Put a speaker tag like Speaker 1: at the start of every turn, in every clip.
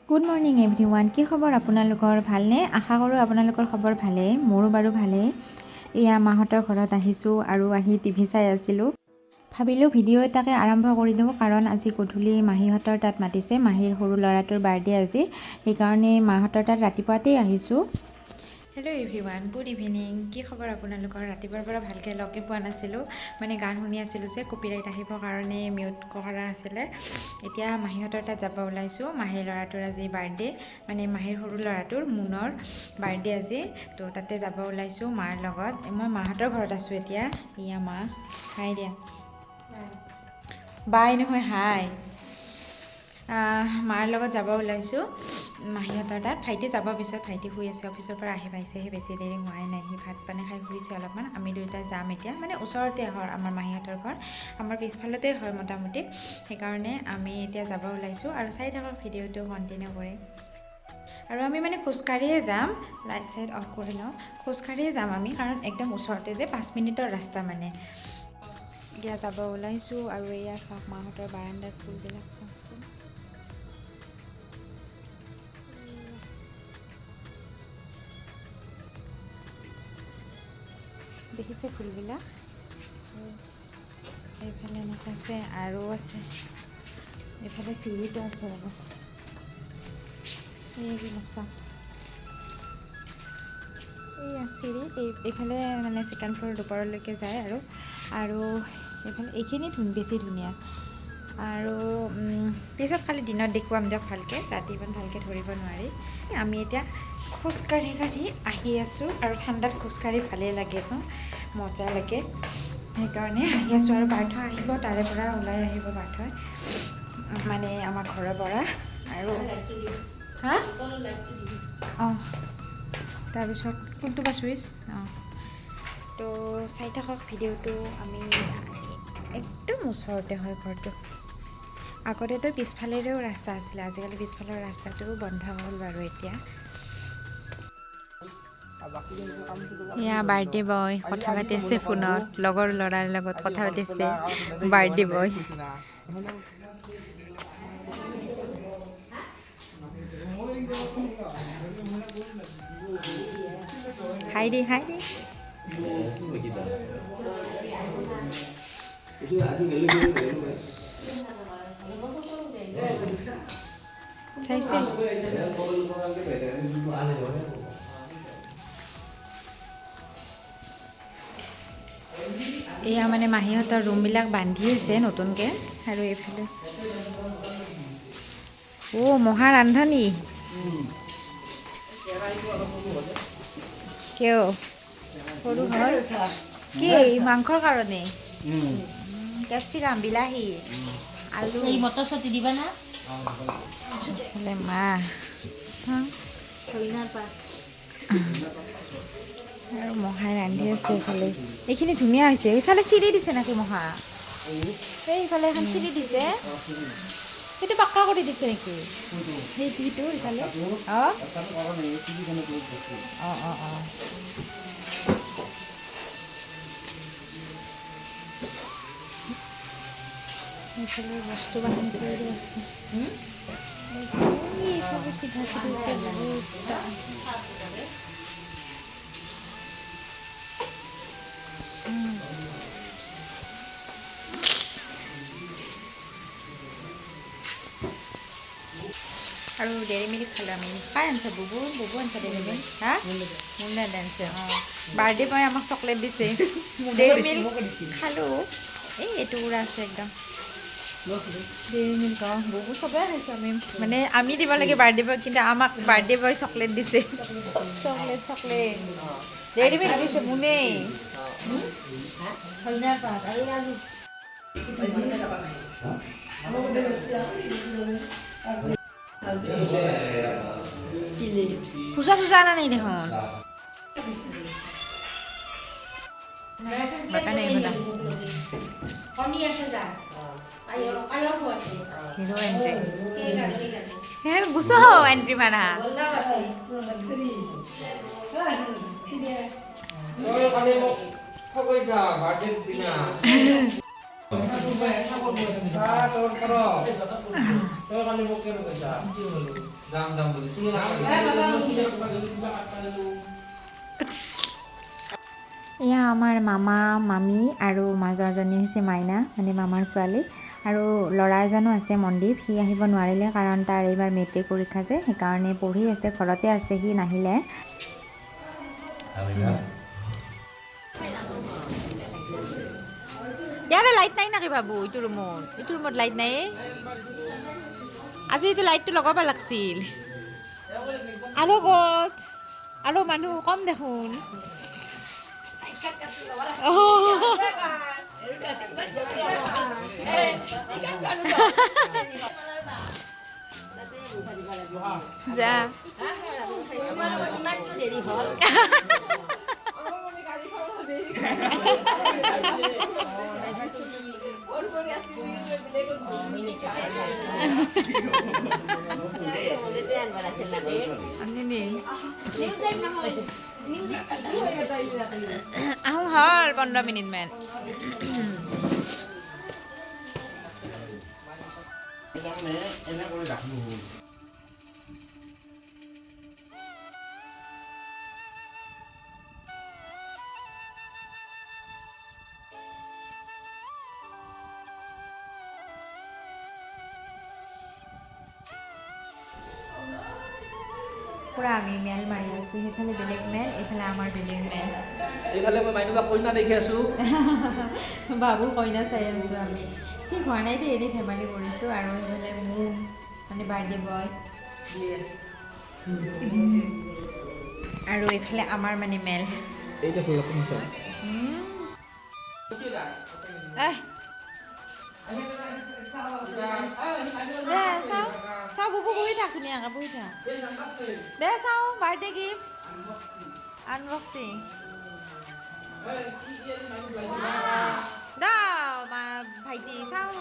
Speaker 1: Good morning everyone. কি খবৰ আপোনালোকৰ? ভালনে? আশা কৰোঁ আপোনালোকৰ খবৰ ভালেই। মোৰো বাৰু ভালেই। এয়া মাহঁতৰ ঘৰত আহিছোঁ আৰু আহি টিভি চাই আছিলোঁ। ভাবিলোঁ ভিডিঅ' এটাকে আৰম্ভ কৰি দিওঁ, কাৰণ আজি গধূলি মাহীহঁতৰ তাত মাতিছে। মাহীৰ সৰু ল'ৰাটোৰ বাৰ্থডে আজি, সেইকাৰণে মাহঁতৰ তাত ৰাতিপুৱাতেই আহিছোঁ। Hello' everyone, good evening. কি খবৰ আপোনালোকৰ? ৰাতিপুৱাৰ পৰা ভালকৈ লগে পোৱা নাছিলোঁ, মানে গান শুনি আছিলোঁ যে কপিৰাইট আহিবৰ কাৰণে মিউট কৰা আছিলে। এতিয়া মাহীহঁতৰ তাত যাব ওলাইছোঁ। মাহীৰ ল'ৰাটোৰ আজি বাৰ্থডে, মানে মাহীৰ সৰু ল'ৰাটোৰ মুনৰ বাৰ্থডে আজি, তো তাতে যাব ওলাইছোঁ মাৰ লগত। মই মাহঁতৰ ঘৰত আছোঁ এতিয়া। এয়া মা, হাই দিয়া। বাই নহয়, হাই। মাৰ লগত যাব ওলাইছোঁ মাহীহঁতৰ তাত। ভাইটি যাব পিছত, ভাইটি শুই আছে, অফিচৰ পৰা আহি পাইছেহি, বেছি দেৰি হোৱাই নাই। সি ভাত পানী খাই শুইছে অলপমান। আমি দুয়োটা যাম এতিয়া, মানে ওচৰতে হয় আমাৰ মাহীহঁতৰ ঘৰ, আমাৰ পিছফালতে হয় মোটামুটি। সেইকাৰণে আমি এতিয়া যাব ওলাইছোঁ আৰু চাই থাকক ভিডিঅ'টো কণ্টিনিউ কৰি। আৰু আমি মানে খোজকাঢ়িয়ে যাম। লাইট চাইট অফ কৰি লওঁ। খোজকাঢ়িয়ে যাম আমি, কাৰণ একদম ওচৰতে যে, 5 মিনিটৰ ৰাস্তা মানে। এতিয়া যাব ওলাইছোঁ আৰু এয়া চাওক মাহঁতৰ বাৰাণ্ডাৰ ফুলবিলাক চাওকচোন। দেখিছে ফুলবিলাক? এইফালে এনেকৈ আছে আৰু আছে, এইফালে চিৰিটো আছে ৰ'ব। এইবিলাক চাওক, এইয়া চিৰি, এইফালে মানে ছেকেণ্ড ফ্ল'ৰ ওপৰলৈকে যায় আৰু এইফালে এইখিনি বেছি ধুনীয়া। আৰু পিছত খালি দিনত দেখুৱাম দিয়ক ভালকৈ, ৰাতি ইমান ভালকৈ ধৰিব নোৱাৰি। আমি এতিয়া খোজকাঢ়ি আহি আছোঁ আৰু ঠাণ্ডাত খোজকাঢ়ি ভালেই লাগে ন, মজা লাগে। সেইকাৰণে আহি আছোঁ আৰু পাৰ্থ আহিব, তাৰে পৰা ওলাই আহিব পাৰ্থ, মানে আমাৰ ঘৰৰ পৰা। আৰু হা অঁ, তাৰপিছত কোনটো বা চুইচ? অঁ, তো চাই থাকক ভিডিঅ'টো। আমি একদম ওচৰতে হয় ঘৰটো। আগতেতো পিছফালেৰেও ৰাস্তা আছিলে, আজিকালি পিছফালৰ ৰাস্তাটোও বন্ধ হ'ল বাৰু এতিয়া। এয়া বাৰ্থডে বয় কথা পাতি আছে ফোনত, লগৰ ল'ৰাৰ লগত কথা পাতি আছে বাৰ্থডে বয়। হাই দি, হাই দি। চাইছে? এয়া মানে মাহীহঁতৰ ৰুমবিলাক বান্ধি আছে নতুনকৈ। আৰু এইফালে মহা ৰান্ধনী। কিয় সৰু হয়? কি মাংসৰ কাৰণে? কেপচিকাম, বিলাহী, আলু, মটৰ চটি দিবা না? মাহ আৰু মহাই ৰান্ধি আছে এইফালে। এইখিনি ধুনীয়া হৈছে। এইফালে চিৰি দিছে নেকি মহা? সেইফালে এখন চিৰি দিছে, সেইটো পাক্কা কৰি দিছে নেকি? সেইটো ইফালে অঁ অঁ অঁ অঁ। এইফালে বস্তু বাহানি থৈ আছে। চিধা আৰু ডেইৰী মিল্ক খালোঁ আমি। খাই আনিছে বুবু আনিছে ডেইৰী মিল্ক। হা মুন্না আনিছে। অঁ, বাৰ্থডে বয় আমাক চকলেট দিছে। ডেইৰী মিল্ক খালোঁ। এই টুকুৰা আছে একদম ডেইৰী মিল্ক। অঁ, বুবু চবেই খাইছোঁ আমি, মানে আমি দিব লাগে বাৰ্থডে বয়, কিন্তু আমাক বাৰ্থডে বয় চকলেট দিছে। চকলেট ডেইৰী মিল্ক দিছে মুনে। পূজা চূজা আনা নাই দেখোন। বাতা নাই বনা হিৰো এন্ট্ৰি হে গুছো এন্ট্ৰি মাৰা এয়া আমাৰ মামা মামী আৰু মাজৰজনী হৈছে মাইনা মানে মামাৰ ছোৱালী আৰু ল'ৰা এজনো আছে মনদীপ সি আহিব নোৱাৰিলে কাৰণ তাৰ এইবাৰ মেট্ৰিক পৰীক্ষা যে সেইকাৰণে পঢ়ি আছে ঘৰতে আছে সি নাহিলে ইয়াৰে লাইট নাই নাকি বাবু এইটো ৰুমত লাইট নাই আজি এইটো লাইটটো লগাব লাগিছিল আৰু ক'ত আৰু মানুহ কম দেখোন যা আহোঁ হ'ল 15 মিনিটমান পুৰা আমি মেল মাৰি আছোঁ সেইফালে বেলেগ মেল এইফালে আমাৰ বেলেগ মেল
Speaker 2: এইফালে মই মাইনুবা কইনা দেখি আছোঁ
Speaker 1: বাবুৰ কইনা চাই আছোঁ আমি ঠিক হোৱা নাই দেই এনেই ধেমালি কৰিছোঁ আৰু সেইফালে মোৰ মানে বাৰ্থডে বয় আৰু এইফালে আমাৰ মানে মেল
Speaker 2: এইটা ফুল শুনিছা
Speaker 1: দে চাওঁ চাওঁ বুবু বহি থাক ধুনীয়াকৈ বহি থাক দে চাওঁ বাৰ্থডে গিফ্ট আনবক্সিং দাও মা ভাইটি চাওঁ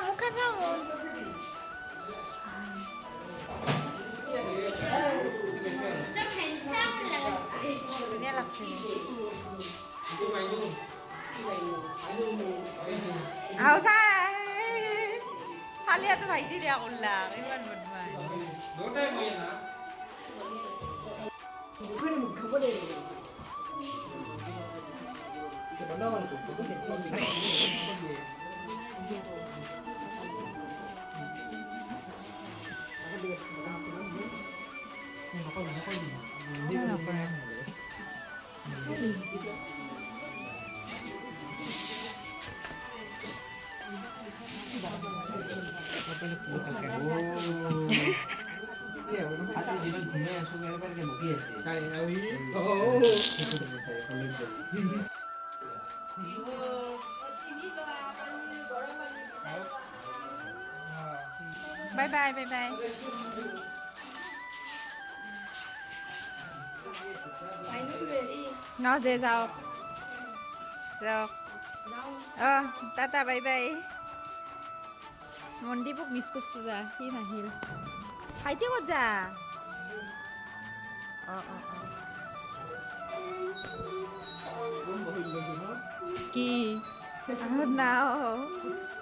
Speaker 1: মুখে চাওঁ ধুনীয়া লাগছে আও চালিয়াতো ভাইটি দিয়া কৰলাক ইমান Bye bye, bye bye. Nó dễ sao? Sao? Tata bye bye. মনদীপক মিছ কৰিছোঁ যা সি নাহিল ভাইটি ক'ত যা কি আহত নাও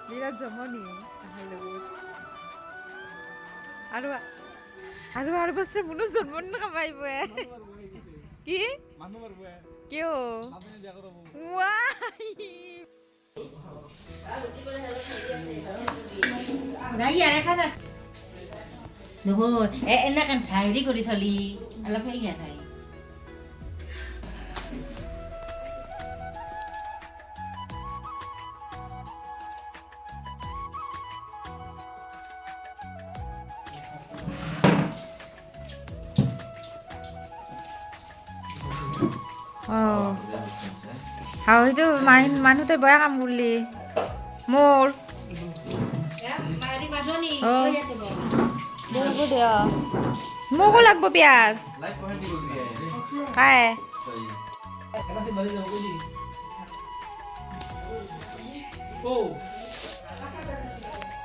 Speaker 1: বিৰাট জমনি আহাৰ লগত আৰু বস্তু মনো জন্ম নাপাইব কি কিয়
Speaker 3: Nãy giờ đây khách là đúng rồi, em đang cần thầy đi đi thầy đi, anh làm cái gì thầy?
Speaker 1: সেইটো মানুহটোৱে বেয়া কাম কৰিলি মোৰ মোকো লাগব পিঁয়াজ কাই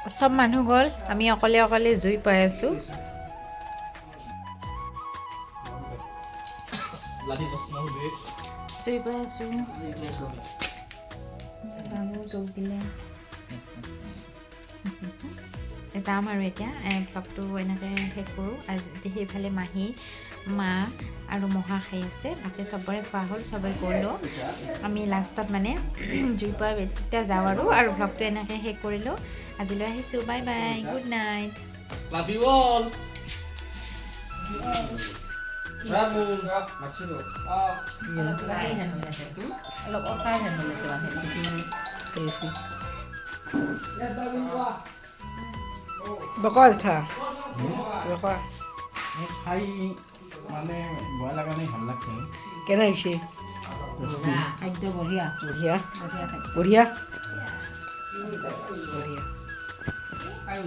Speaker 1: চব মানুহ গ'ল আমি অকলে অকলে জুই পাই আছোঁ
Speaker 2: লাঠি প্ৰশ্ন সুধি
Speaker 1: জুই পাই আছোঁ বাবু জোক দিলে যাম আৰু এতিয়া ব্লগটো এনেকৈ শেষ কৰোঁ আজি সেইফালে মাহী মা আৰু মহা খাই আছে বাকী চবৰে খোৱা হ'ল চবৰে গ'লোঁ আমি লাষ্টত মানে জুই পোৱা তেতিয়া যাওঁ আৰু ব্লগটো এনেকৈ শেষ কৰিলোঁ আজিলৈ আহিছোঁ bye bye good night
Speaker 2: love you all
Speaker 3: অলপ অফাৰ হেন ওলাইছে
Speaker 4: বকোৱা জেঠা বকোৱা
Speaker 2: খাই মানে ভয় লগা নাই ভাল লাগছে
Speaker 4: কেনে হৈছে
Speaker 3: খাদ্য বঢ়িয়া
Speaker 4: বঢ়িয়া
Speaker 3: বঢ়িয়া খাদ্য
Speaker 4: বঢ়িয়া
Speaker 3: আৰু